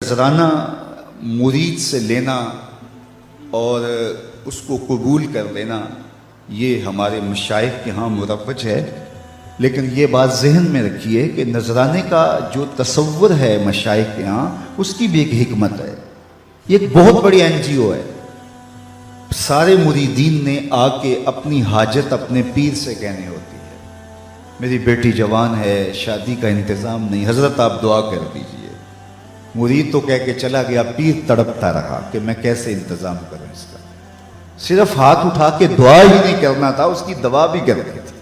नजराना मुरीद से लेना और उसको कबूल कर लेना ये हमारे मशाइख के यहाँ मुरव्वज है, लेकिन ये बात जहन में रखिए कि नजराने का जो तसव्वुर है मशाइख के यहाँ, उसकी भी एक हिकमत है। ये एक बहुत बड़ी NGO है। सारे मुरीदीन ने आके अपनी हाजत अपने पीर से कहनी होती है। मेरी बेटी जवान है, शादी का इंतज़ाम नहीं, हज़रत आप दुआ कर दीजिए। मुरीद तो कह के चला गया, पीर तड़पता रहा कि मैं कैसे इंतज़ाम करूं इसका। सिर्फ हाथ उठा के दुआ ही नहीं करना था, उसकी दवा भी करनी थी।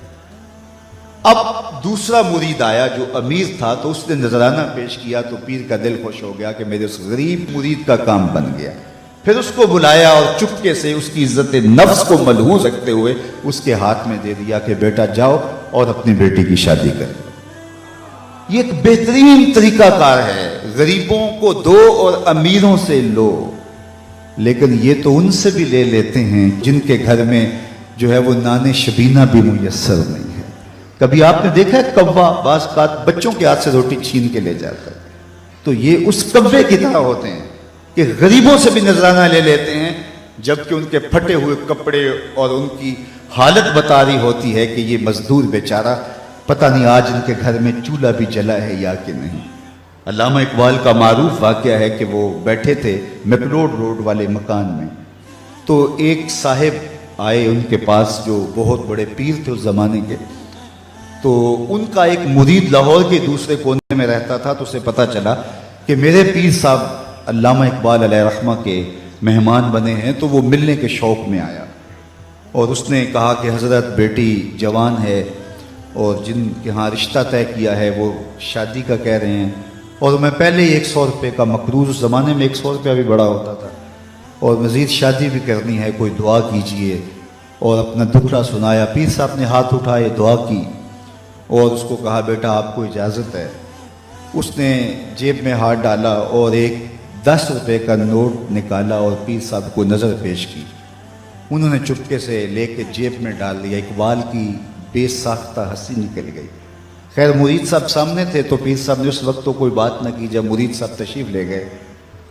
अब दूसरा मुरीद आया जो अमीर था, तो उसने नजराना पेश किया तो पीर का दिल खुश हो गया कि मेरे उस गरीब मुरीद का काम बन गया। फिर उसको बुलाया और चुपके से उसकी इज्जत नफ्स को मलहूज रखते हुए उसके हाथ में दे दिया कि बेटा जाओ और अपनी बेटी की शादी कर लो। ये एक बेहतरीन तरीकाकार है, गरीबों को दो और अमीरों से लो। लेकिन ये तो उनसे भी ले लेते हैं जिनके घर में जो है वो नाने शबीना भी मुयस्सर नहीं है। कभी आपने देखा है कौवा बाज़ का बच्चों के हाथ से रोटी छीन के ले जाता है? तो ये उस कौवे की तरह होते हैं कि गरीबों से भी नजराना ले लेते हैं, जबकि उनके फटे हुए कपड़े और उनकी हालत बता रही होती है कि ये मजदूर बेचारा पता नहीं आज इनके घर में चूल्हा भी जला है या कि नहीं। अल्लामा इकबाल का मारूफ वाक़या है कि वो बैठे थे मैकलोड रोड वाले मकान में, तो एक साहिब आए उनके पास जो बहुत बड़े पीर थे उस ज़माने के। तो उनका एक मुरीद लाहौर के दूसरे कोने में रहता था, तो उसे पता चला कि मेरे पीर साहब अल्लामा इकबाल अलैहि रहमा के मेहमान बने हैं, तो वो मिलने के शौक़ में आया और उसने कहा कि हज़रत बेटी जवान है और जिनके यहाँ रिश्ता तय किया है वो शादी का कह रहे हैं, और मैं पहले ही 100 रुपये का मकरूज़, उस ज़माने में 100 रुपया भी बड़ा होता था, और मज़ीद शादी भी करनी है, कोई दुआ कीजिए। और अपना दुखड़ा सुनाया। पीर साहब ने हाथ उठाए, दुआ की और उसको कहा बेटा आपको इजाज़त है। उसने जेब में हाथ डाला और एक 10 रुपये का नोट निकाला और पीर साहब को नज़र पेश की। उन्होंने चुपके से लेके जेब में डाल दिया। इकबाल की बेसाख्ता हंसी निकल गई। खैर मुरीद साहब सामने थे, तो पीर साहब ने उस वक्त तो कोई बात न की। जब मुरीद साहब तशरीफ़ ले गए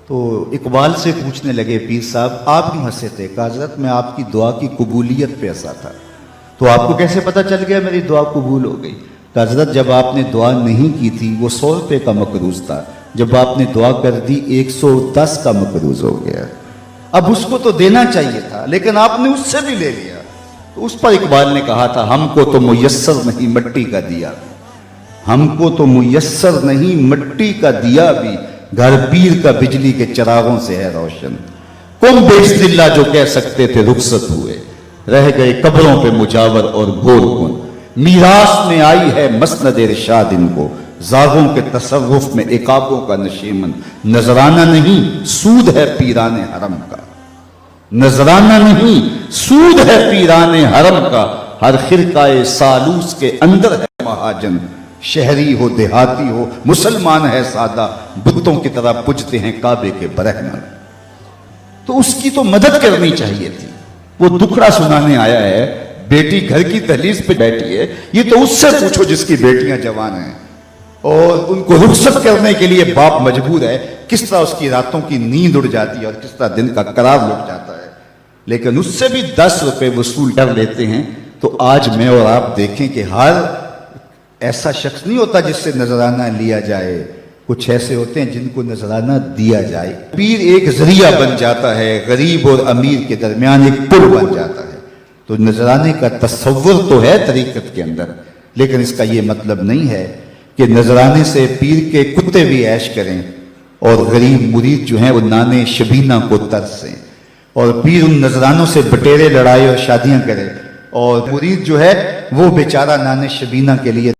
तो इकबाल से पूछने लगे, पीर साहब आप क्यों हंसे थे? कहा हज़रत मैं आपकी दुआ की कबूलियत पे हंसा था। तो आपको कैसे पता चल गया मेरी दुआ कबूल हो गई? कहा हज़रत जब आपने दुआ नहीं की थी वो 100 रुपये का मकरूज़ था, जब आपने दुआ कर दी 110 का मकरूज़ हो गया। अब उसको तो देना चाहिए था, लेकिन आपने उससे भी ले लिया। तो उस पर इकबाल ने कहा था, हमको तो मुयस्सर नहीं मट्टी का दिया, हमको तो मुयस्सर नहीं मट्टी का दिया भी, घर पीर का बिजली के चिरागों से है रोशन। कुम बेइज़्तिल्लाह जो कह सकते थे रुखसत हुए, रह गए कब्रों पे मुजावर और गोर कुन। मीरास में आई है मसनद इरशाद इनको, जागों के तसव्वुफ में इकाबों का नशीमन। नजराना नहीं सूद है पीराने हरम का, नजराना नहीं सूद है पीराने हरम का। हर खिरकाए सालूस के अंदर है महाजन, शहरी हो देहाती हो मुसलमान है सादा, बुतों की तरह पूजते हैं काबे के बरहमन। तो उसकी तो मदद करनी चाहिए थी। वो दुखड़ा सुनाने आया है, बेटी घर की दहलीज पे बैठी है, ये तो उससे पूछो जिसकी बेटियां जवान हैं और उनको रुखसत करने के लिए बाप मजबूर है। किस तरह उसकी रातों की नींद उड़ जाती है और किस तरह दिन का करार लुट जाता है, लेकिन उससे भी 10 रुपये वसूल कर लेते हैं। तो आज मैं और आप देखें कि हर ऐसा शख्स नहीं होता जिससे नजराना लिया जाए, कुछ ऐसे होते हैं जिनको नजराना दिया जाए। पीर एक जरिया बन जाता है, गरीब और अमीर के दरमियान एक पुल बन जाता है। तो नजराने का तसव्वुर तो है तरीकत के अंदर, लेकिन इसका ये मतलब नहीं है कि नजराने से पीर के कुत्ते भी ऐश करें और गरीब मुरीद जो हैं वो नाने शबीना को तरसें, और पीर उन नजरानों से बटेरे लड़ाए और शादियां करे, और मुरीद जो है वो बेचारा नाने शबीना के लिए